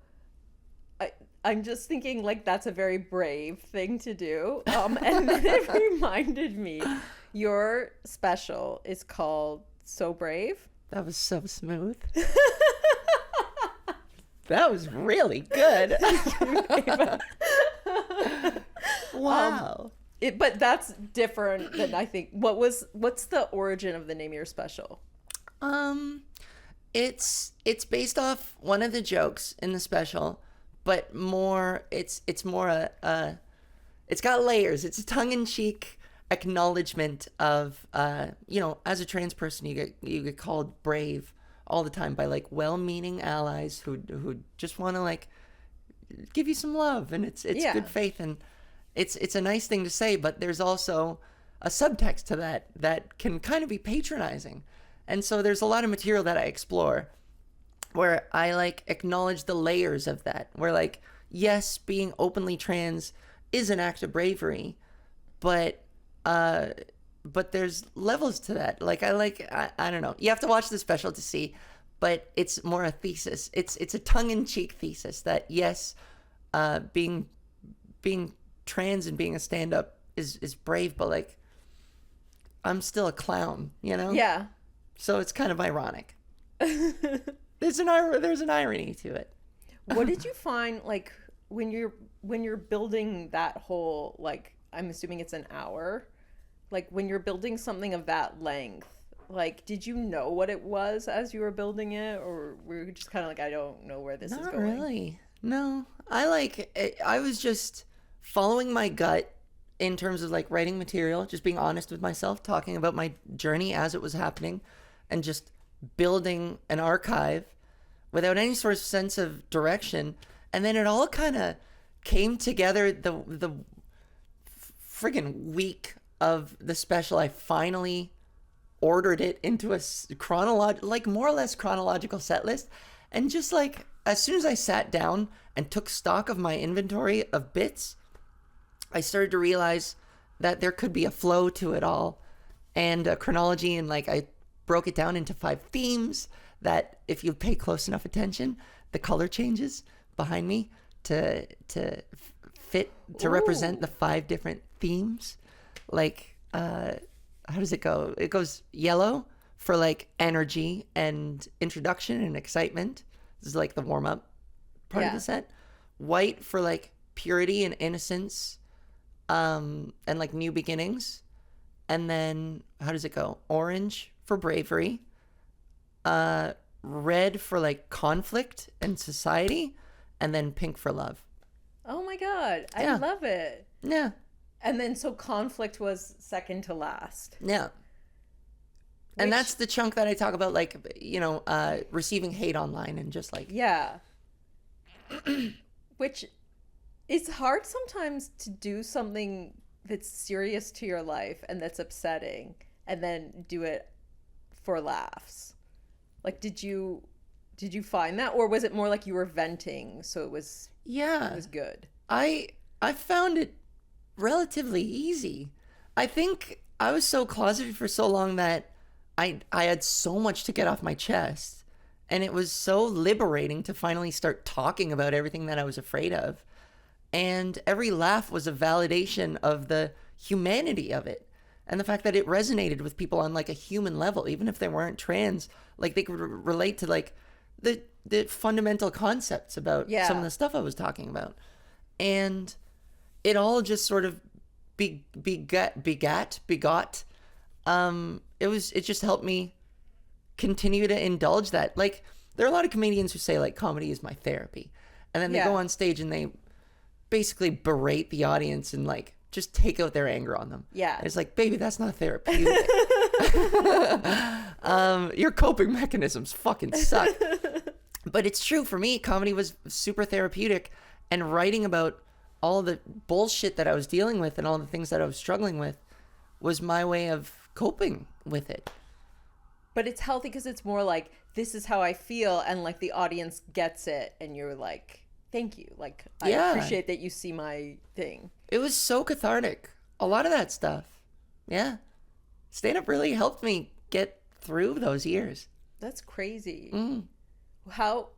I'm just thinking like that's a very brave thing to do. And then it reminded me, your special is called So Brave. That was so smooth. That was really good. Wow. But that's different than I think. What's the origin of the name of your special? Um, it's based off one of the jokes in the special, but more it's more a it's got layers. It's a tongue in cheek acknowledgement of as a trans person you get called brave all the time by like well meaning allies who just want to like give you some love, and it's Yeah. good faith, and it's a nice thing to say, but there's also a subtext to that can kind of be patronizing. And so there's a lot of material that I explore where I like acknowledge the layers of that. Where like, yes, being openly trans is an act of bravery, but there's levels to that. Like I don't know. You have to watch the special to see, but it's more a thesis. It's a tongue-in-cheek thesis that yes, being trans and being a stand-up is brave, but like I'm still a clown, you know? Yeah. So it's kind of ironic. There's an irony to it. What did you find like when you're building that whole, like, I'm assuming it's an hour, like when you're building something of that length, like did you know what it was as you were building it, or were you just kind of like, I don't know where this is Not going? really. No. I was just following my gut in terms of like writing material, just being honest with myself, talking about my journey as it was happening, and just building an archive without any sort of sense of direction. And then it all kind of came together the friggin' week of the special. I finally ordered it into a like more or less chronological set list, and just like as soon as I sat down and took stock of my inventory of bits, I started to realize that there could be a flow to it all and a chronology, and like I broke it down into 5 themes that if you pay close enough attention, the color changes behind me to fit to represent the 5 different themes. Like how does it go? It goes yellow for like energy and introduction and excitement. This is like the warm up part of the set. White for like purity and innocence, and like new beginnings. And then how does it go? Orange for bravery. Red for like conflict and society, and then pink for love. Oh my God. I Yeah. love it. Yeah. And then so conflict was second to last. Yeah. And that's the chunk that I talk about, like, receiving hate online and just like, Yeah. Which is hard sometimes to do something that's serious to your life and that's upsetting and then do it for laughs. Like, did you find that, or was it more like you were venting, so it was good? I found it relatively easy. I think I was so closeted for so long that I had so much to get off my chest, and it was so liberating to finally start talking about everything that I was afraid of. And every laugh was a validation of the humanity of it, and the fact that it resonated with people on like a human level, even if they weren't trans. Like they could relate to like the fundamental concepts about some of the stuff I was talking about. And it all just sort of begot. It just helped me continue to indulge that. Like there are a lot of comedians who say like comedy is my therapy, and then they go on stage and they basically berate the audience and like just take out their anger on them. Yeah. And it's like, baby, that's not therapeutic. Your coping mechanisms fucking suck. But it's true for me. Comedy was super therapeutic, and writing about all the bullshit that I was dealing with and all the things that I was struggling with was my way of coping with it. But it's healthy because it's more like, this is how I feel, and like the audience gets it, and you're like, thank you. Like, I appreciate that you see my thing. It was so cathartic. A lot of that stuff. Yeah. Stand-up really helped me get through those years. That's crazy. How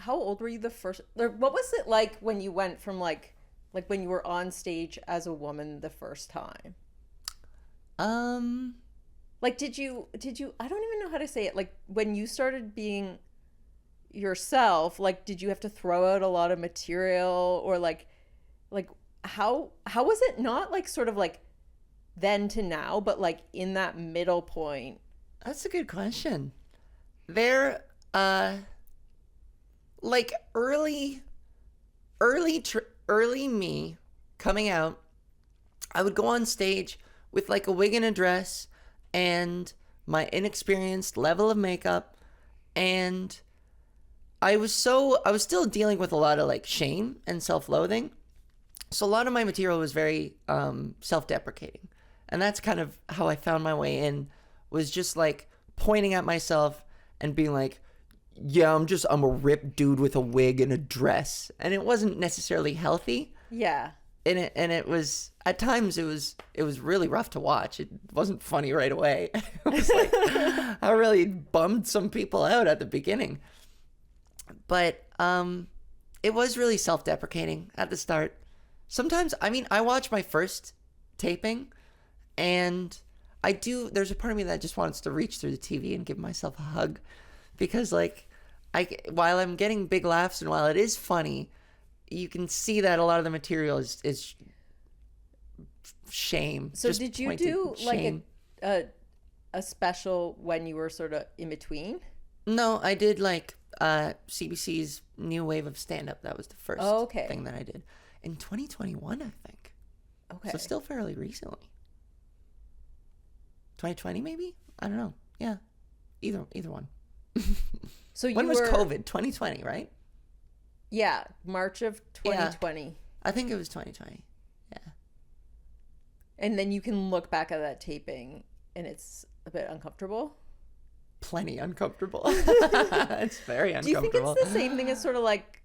old were you the first, or what was it like when you went from like when you were on stage as a woman the first time? Like, did you, I don't even know how to say it. Like, when you started being yourself, like, did you have to throw out a lot of material, or like how was it not like sort of like then to now, but like in that middle point? That's a good question. they're like early me coming out. I would go on stage with like a wig and a dress and my inexperienced level of makeup, and I was still dealing with a lot of like shame and self-loathing. So a lot of my material was very self-deprecating. And that's kind of how I found my way in, was just like pointing at myself and being like, yeah, I'm a ripped dude with a wig and a dress. And it wasn't necessarily healthy. Yeah. And it was, at times it was really rough to watch. It wasn't funny right away. It was like, I really bummed some people out at the beginning. But it was really self-deprecating at the start. Sometimes, I mean, I watch my first taping and there's a part of me that just wants to reach through the TV and give myself a hug, because like while I'm getting big laughs and while it is funny, you can see that a lot of the material is shame. So did you do like a special when you were sort of in between? No, I did like CBC's new wave of stand-up. That was the first thing that I did in 2021, I think. Okay. So still fairly recently. 2020 maybe? I don't know. Yeah. Either one. So when was COVID? 2020, right? Yeah, March of 2020. Yeah. I think it was 2020. Yeah. And then you can look back at that taping and it's a bit uncomfortable. Plenty uncomfortable. It's very uncomfortable. Do you think it's the same thing as sort of like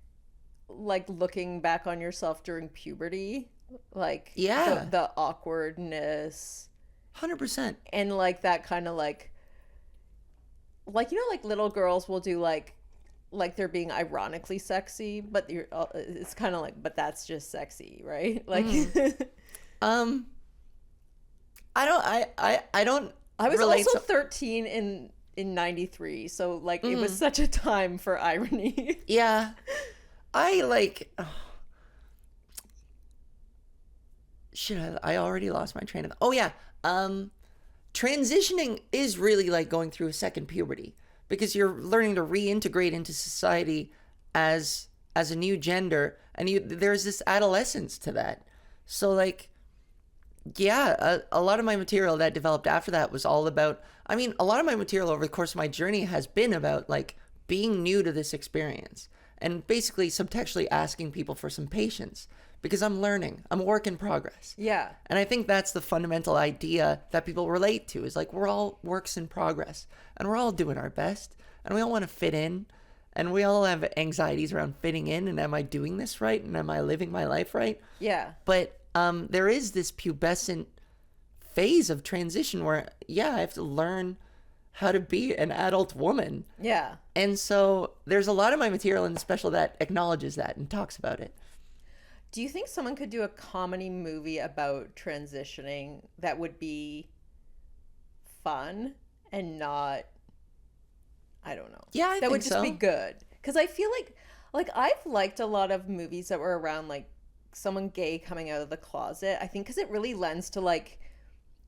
looking back on yourself during puberty? Like, yeah, the awkwardness. 100%. And like that kind of like you know, like little girls will do like they're being ironically sexy, but it's kind of like, but that's just sexy, right? Like, I don't. I was also 13 in 93, so like it was such a time for irony. Yeah, I like. Shit, I already lost my train of. Oh yeah, transitioning is really like going through a second puberty, because you're learning to reintegrate into society as a new gender, and there's this adolescence to that. So like, yeah, a lot of my material that developed after that was all about, I mean, a lot of my material over the course of my journey has been about like being new to this experience and basically subtextually asking people for some patience, because I'm learning. I'm a work in progress. Yeah. And I think that's the fundamental idea that people relate to, is like, we're all works in progress and we're all doing our best and we all want to fit in, and we all have anxieties around fitting in and am I doing this right and am I living my life right? Yeah. But there is this pubescent phase of transition where, yeah, I have to learn how to be an adult woman. Yeah. And so there's a lot of my material in the special that acknowledges that and talks about it. Do you think someone could do a comedy movie about transitioning that would be fun and not, I don't know. Yeah, I that think would just so. be good. Because I feel like I've liked a lot of movies that were around like someone gay coming out of the closet. I think because it really lends to like,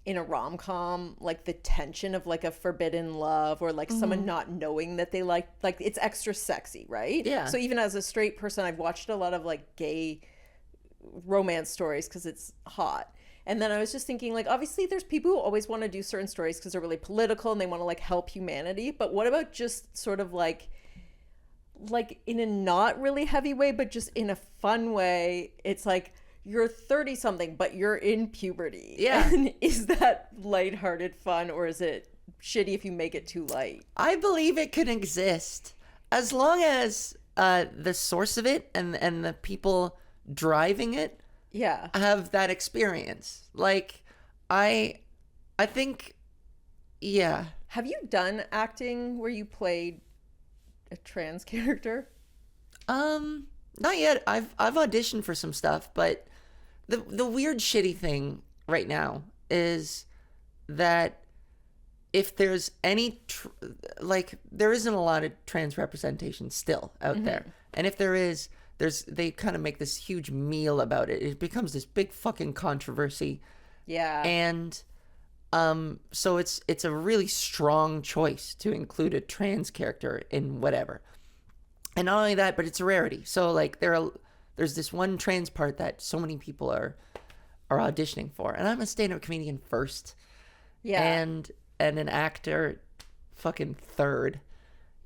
in a rom-com, like the tension of like a forbidden love, or like someone not knowing that they like it's extra sexy, right? Yeah. So even as a straight person, I've watched a lot of like gay romance stories because it's hot. And then I was just thinking, like, obviously there's people who always want to do certain stories because they're really political and they want to like help humanity, but what about just sort of like in a not really heavy way, but just in a fun way? It's like, you're 30 something but you're in puberty. Yeah. And is that lighthearted fun, or is it shitty if you make it too light? I believe it can exist as long as the source of it and the people driving it have that experience. Like, I think, yeah. Have you done acting where you played a trans character? Not yet. I've auditioned for some stuff, but the weird shitty thing right now is that if there's any there isn't a lot of trans representation still out there, and if there is, they kind of make this huge meal about it. It becomes this big fucking controversy. Yeah. And So it's a really strong choice to include a trans character in whatever. And not only that, but it's a rarity. So like there's this one trans part that so many people are auditioning for. And I'm a stand-up comedian first. Yeah. And an actor fucking third.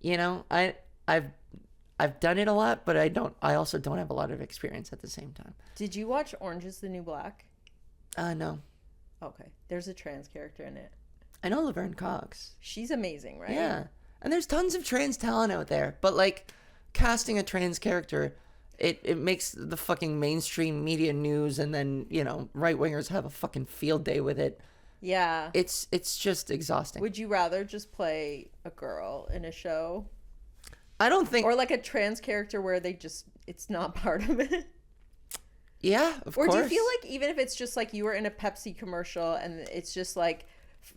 You know, I've done it a lot, but I also don't have a lot of experience at the same time. Did you watch Orange is the New Black? No. Okay. There's a trans character in it. I know Laverne Cox. She's amazing, right? Yeah. And there's tons of trans talent out there, but like casting a trans character, it makes the fucking mainstream media news, and then, you know, right-wingers have a fucking field day with it. Yeah. It's just exhausting. Would you rather just play a girl in a show? I don't think... Or like a trans character where it's not part of it? Yeah, of course. Or do you feel like even if it's just like you were in a Pepsi commercial and it's just like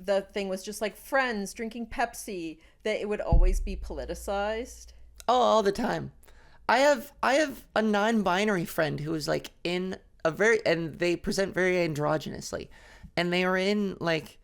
the thing was just like friends drinking Pepsi, that it would always be politicized? Oh, all the time. I have a non-binary friend who is like in and they present very androgynously. And they were in like,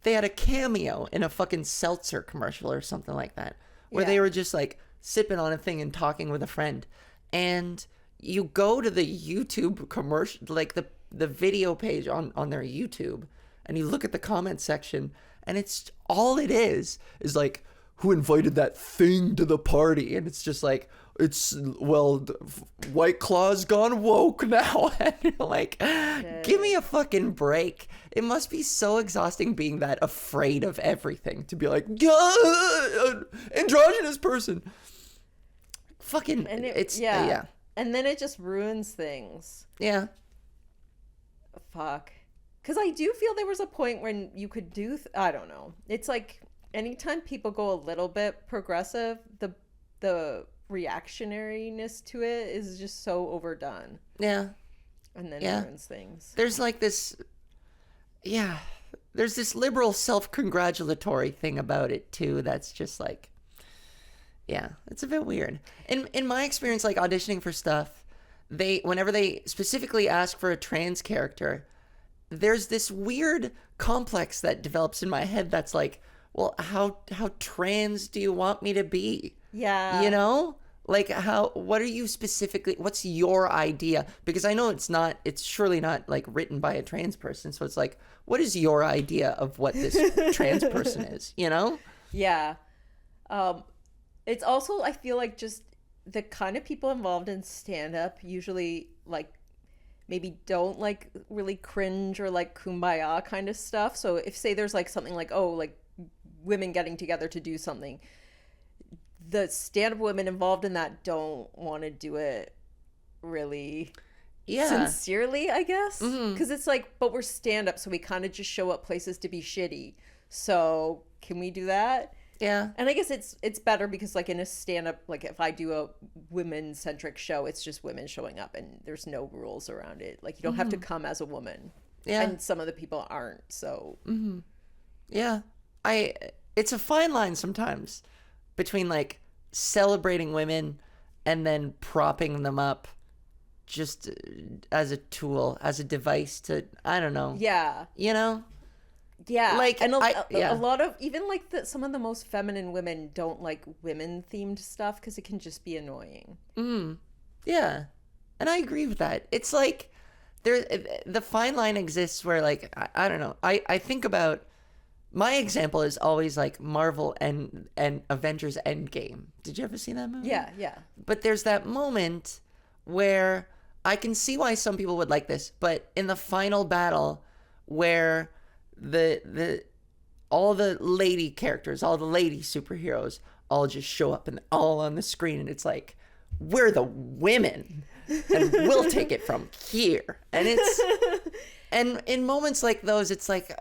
they had a cameo in a fucking seltzer commercial or something like that, where they were just like sipping on a thing and talking with a friend. And you go to the YouTube commercial, like the video page on their YouTube, and you look at the comment section, and it's all it is like, who invited that thing to the party? And it's just like, White Claw's gone woke now. And you're like, give me a fucking break. It must be so exhausting being that afraid of everything, to be like, androgynous person. Fucking, And yeah. And then it just ruins things. Yeah. Fuck. Because I do feel there was a point when you could do, I don't know. It's like anytime people go a little bit progressive, the reactionariness to it is just so overdone. Yeah. And then ruins things. There's like this, there's this liberal self-congratulatory thing about it too that's just like, it's a bit weird. In my experience, like auditioning for stuff, whenever they specifically ask for a trans character, there's this weird complex that develops in my head that's like, well, how trans do you want me to be? Yeah. You know? Like what are you specifically, what's your idea? Because I know it's surely not like written by a trans person. So it's like, what is your idea of what this trans person is, you know? Yeah. It's also, I feel like just the kind of people involved in stand-up usually like maybe don't like really cringe or like kumbaya kind of stuff. So if say there's like something like, oh, like women getting together to do something, the stand-up women involved in that don't want to do it really sincerely, I guess. Because it's like, but we're stand-up, so we kind of just show up places to be shitty. So can we do that? Yeah. And I guess it's better because like in a stand-up, like if I do a women-centric show, it's just women showing up and there's no rules around it. Like you don't have to come as a woman. Yeah. And some of the people aren't, so. Yeah. It's a fine line sometimes between like celebrating women and then propping them up just as a tool, as a device to, I don't know. Yeah. You know? Yeah. Like, and a lot of, even like some of the most feminine women don't like women themed stuff because it can just be annoying. Yeah. And I agree with that. It's like the fine line exists where like, I don't know. I think about, my example is always like Marvel and Avengers Endgame. Did you ever see that movie? Yeah, yeah. But there's that moment where I can see why some people would like this, but in the final battle where all the lady characters, all the lady superheroes all just show up and all on the screen, and it's like, we're the women and we'll take it from here. And it's and in moments like those, it's like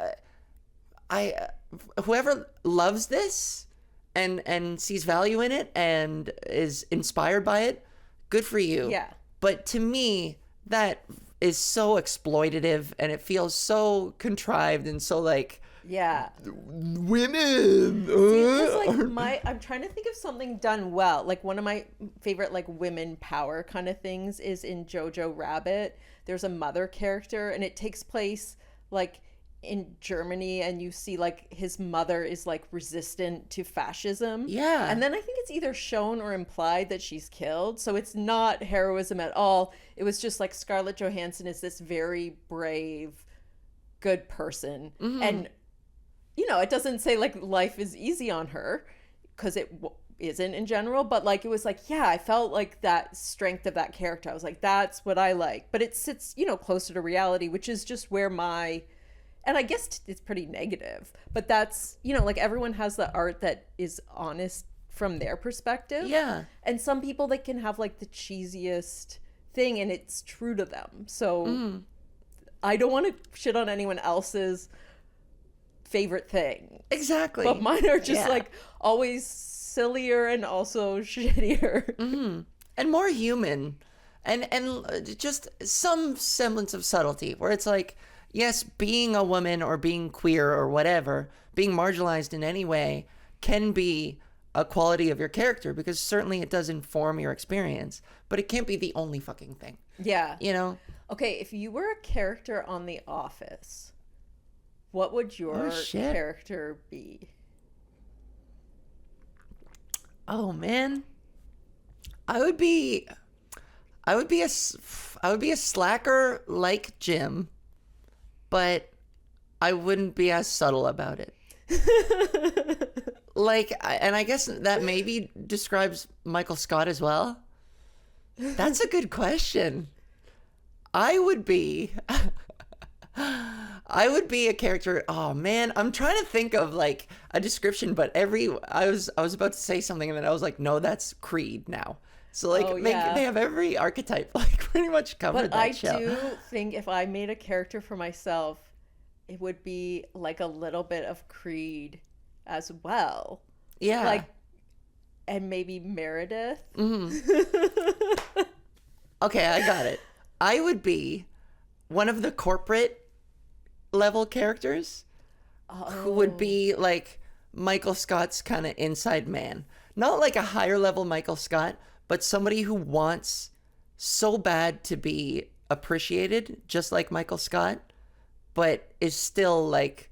whoever loves this and sees value in it and is inspired by it, good for you. Yeah. But to me, that is so exploitative and it feels so contrived and so like, yeah, women. Like I'm trying to think of something done well. Like one of my favorite like women power kind of things is in Jojo Rabbit. There's a mother character and it takes place like in Germany and you see like his mother is like resistant to fascism. Yeah. And then I think it's either shown or implied that she's killed. So it's not heroism at all. It was just like Scarlett Johansson is this very brave, good person. And, you know, it doesn't say like life is easy on her because it isn't in general. But like, it was like, yeah, I felt like that strength of that character. I was like, that's what I like. But it sits, you know, closer to reality, which is just where and I guess it's pretty negative, but that's, you know, like everyone has the art that is honest from their perspective. Yeah. And some people, they can have like the cheesiest thing and it's true to them. So I don't want to shit on anyone else's favorite thing. Exactly. But mine are just like always sillier and also shittier. And more human. And just some semblance of subtlety where it's like, yes, being a woman or being queer or whatever, being marginalized in any way can be a quality of your character because certainly it does inform your experience, but it can't be the only fucking thing. Yeah. You know? Okay, if you were a character on The Office, what would your character be? Oh man. I would be a slacker like Jim. But I wouldn't be as subtle about it. And I guess that maybe describes Michael Scott as well. That's a good question. I would be a character. Oh man, I'm trying to think of like a description, but I was about to say something and then I was like, no, that's Creed now. So like they have every archetype like pretty much covered. But I do think if I made a character for myself, it would be like a little bit of Creed as well. Yeah. Like, and maybe Meredith. Okay, I got it. I would be one of the corporate level characters who would be like Michael Scott's kind of inside man. Not like a higher level Michael Scott, but somebody who wants so bad to be appreciated, just like Michael Scott, but is still like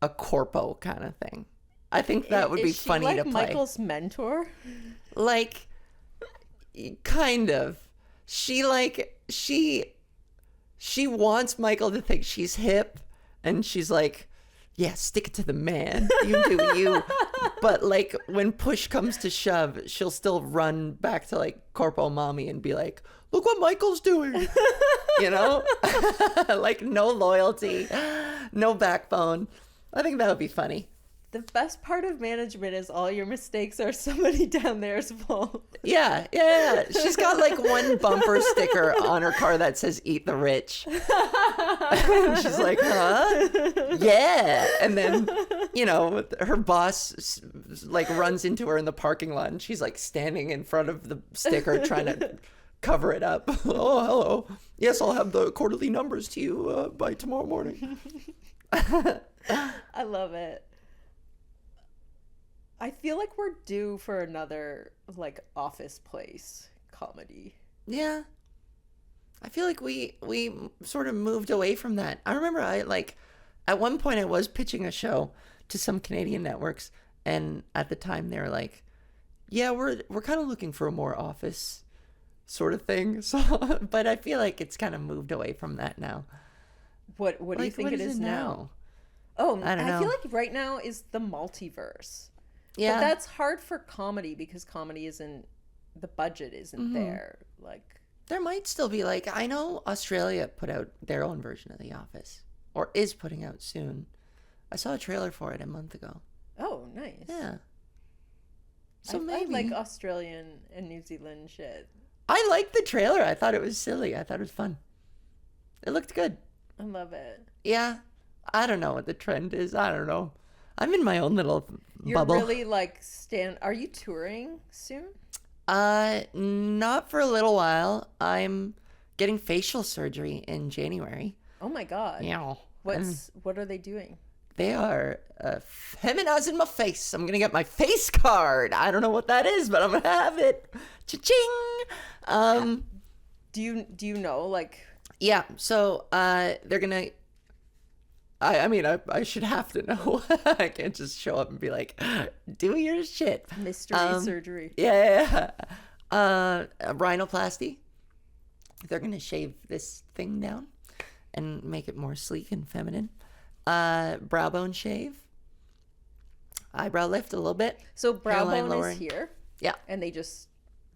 a corpo kind of thing. I think that would be funny to play. Michael's mentor? Like, kind of. She wants Michael to think she's hip, and she's like, yeah, stick it to the man. You do you. But like when push comes to shove, she'll still run back to like corpo mommy and be like, look what Michael's doing. You know? Like no loyalty, no backbone. I think that would be funny. The best part of management is all your mistakes are somebody down there's fault. Yeah. She's got like one bumper sticker on her car that says "Eat the Rich." She's like, huh? Yeah. And then, you know, her boss like runs into her in the parking lot and she's like standing in front of the sticker trying to cover it up. Oh, hello. Yes, I'll have the quarterly numbers to you by tomorrow morning. I love it. I feel like we're due for another like Office Place comedy. Yeah. I feel like we sort of moved away from that. I remember at one point I was pitching a show to some Canadian networks, and at the time they were like, yeah, we're kind of looking for a more Office sort of thing. So but I feel like it's kind of moved away from that now. What do you think it is now? Oh, I don't know. I feel like right now is the multiverse. Yeah. But that's hard for comedy because comedy isn't, the budget isn't there. Like, there might still be like, I know Australia put out their own version of The Office, or is putting out soon. I saw a trailer for it a month ago. Oh, nice. Yeah. So maybe. I like Australian and New Zealand shit. I liked the trailer. I thought it was silly. I thought it was fun. It looked good. I love it. Yeah. I don't know what the trend is. I don't know. I'm in my own little bubble. You're really like are you touring soon? Not for a little while. I'm getting facial surgery in January. Oh my God. Yeah. What are they doing? They are feminizing my face. I'm gonna get my face card. I don't know what that is, but I'm gonna have it. Cha-ching. Do you know like? Yeah. So they're gonna I mean, I should have to know. I can't just show up and be like, do your shit. Mystery surgery. Yeah. Rhinoplasty. They're going to shave this thing down and make it more sleek and feminine. Brow bone shave. Eyebrow lift a little bit. So brow Hairline bone lowering. is here. Yeah. And they just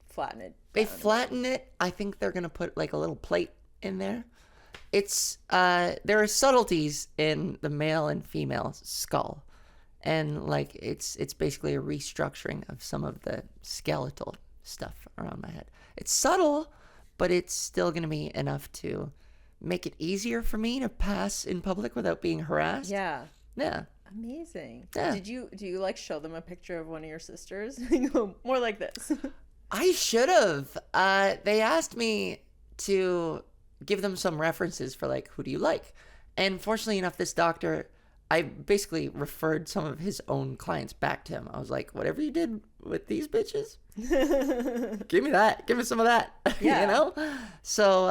flatten it. They down. flatten it. I think they're going to put like a little plate in there. It's there are subtleties in the male and female skull, and like it's basically a restructuring of some of the skeletal stuff around my head. It's subtle, but it's still going to be enough to make it easier for me to pass in public without being harassed. Yeah. Yeah. Amazing. Yeah. Do you like show them a picture of one of your sisters? You go, more like this. I should have. They asked me to give them some references for like, who do you like? And fortunately enough, this doctor, I basically referred some of his own clients back to him. I was like, whatever you did with these bitches, give me that. Give me some of that. Yeah. You know? So,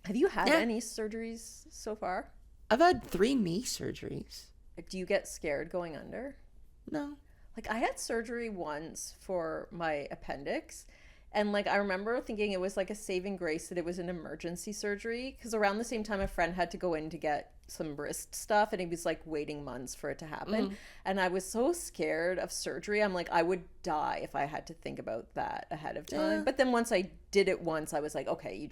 Have you had Yeah. any surgeries so far? I've had 3 knee surgeries. Do you get scared going under? No. Like I had surgery once for my appendix, and like I remember thinking it was like a saving grace that it was an emergency surgery, because around the same time a friend had to go in to get some wrist stuff and he was like waiting months for it to happen. And I was so scared of surgery. I'm like, I would die if I had to think about that ahead of time. Yeah. But then once I did it once, I was like, okay,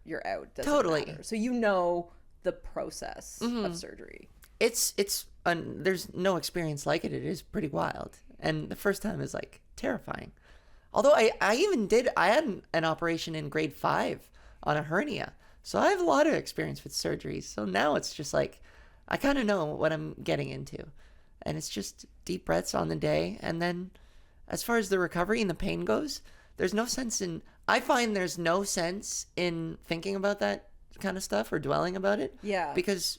you're out. Doesn't Totally. matter. So you know the process of surgery. There's no experience like it. It is pretty wild. And the first time is like terrifying. Although I had an operation in grade 5 on a hernia. So I have a lot of experience with surgeries. So now it's just like, I kind of know what I'm getting into. And it's just deep breaths on the day. And then as far as the recovery and the pain goes, I find there's no sense in thinking about that kind of stuff or dwelling about it. Yeah. Because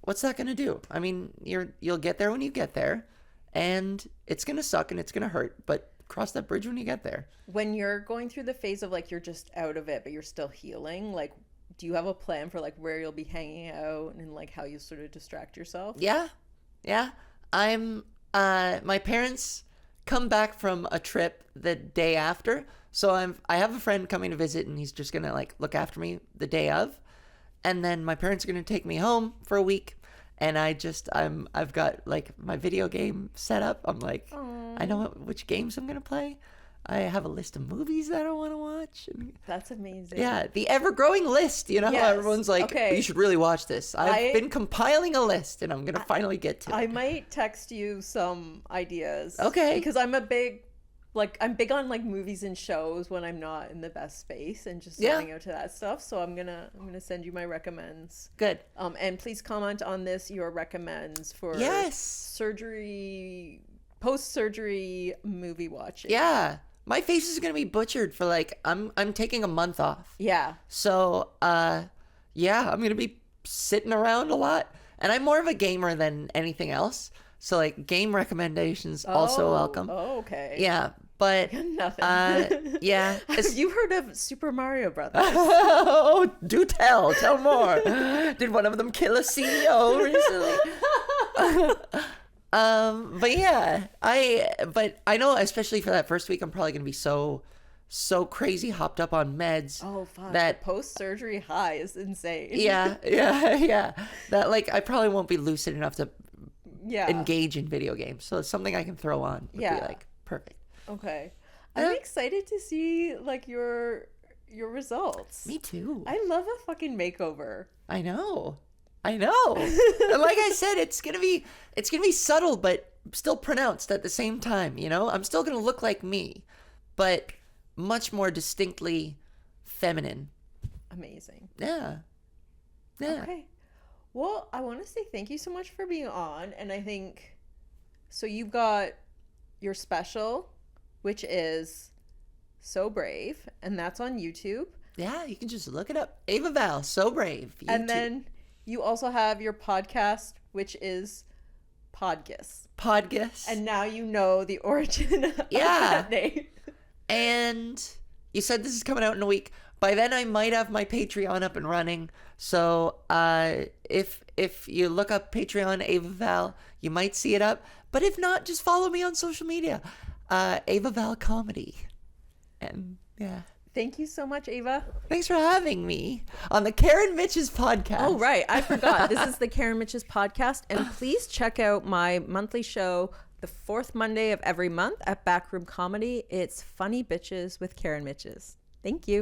what's that going to do? I mean, you'll get there when you get there, and it's going to suck and it's going to hurt, but cross that bridge when you get there. When you're going through the phase of like you're just out of it but you're still healing, like do you have a plan for like where you'll be hanging out and like how you sort of distract yourself? Yeah. My parents come back from a trip the day after, so I have a friend coming to visit, and he's just gonna like look after me the day of, and then my parents are gonna take me home for a week. And I've got like my video game set up. I'm like, Aww. I know which games I'm gonna play. I have a list of movies that I want to watch. That's amazing. Yeah, the ever-growing list. You know, Yes. everyone's like, Okay. you should really watch this. I've been compiling a list, and I'm gonna finally get to I it. might text you some ideas. Okay. Because I'm big on like movies and shows when I'm not in the best space and just Yeah. starting out to that stuff. So I'm gonna send you my recommends. Good. And please comment on this, your recommends for Yes. surgery, post-surgery movie watching. Yeah, my face is gonna be butchered for like I'm taking a month off. Yeah. So yeah, I'm gonna be sitting around a lot, and I'm more of a gamer than anything else. So like game recommendations also welcome. Oh, okay. Yeah, but Nothing. yeah. Have you heard of Super Mario Brothers? Oh, do tell more. Did one of them kill a CEO recently? But yeah, I know, especially for that first week, I'm probably gonna be so crazy hopped up on meds. Oh, fuck. That post-surgery high is insane. yeah. That like I probably won't be lucid enough to Yeah. engage in video games. So it's something I can throw on. Would Yeah. be like perfect. Okay. I'm excited to see like your results. Me too. I love a fucking makeover. I know. And like I said, it's gonna be subtle but still pronounced at the same time, you know? I'm still gonna look like me, but much more distinctly feminine. Amazing. Yeah. Okay. Well, I want to say thank you so much for being on. And I think, so you've got your special, which is So Brave, and that's on YouTube. Yeah, you can just look it up. Ava Val, So Brave. YouTube. And then you also have your podcast, which is Podgus. And now you know the origin of that name. And you said this is coming out in a week. by then I might have my Patreon up and running. So if you look up Patreon Ava Val, you might see it up. But if not, just follow me on social media, Ava Val Comedy. And yeah. Thank you so much, Ava. Thanks for having me on the Karen Mitches podcast. Oh, right. I forgot. This is the Karen Mitches podcast. And please check out my monthly show the fourth Monday of every month at Backroom Comedy. It's Funny Bitches with Karen Mitches. Thank you.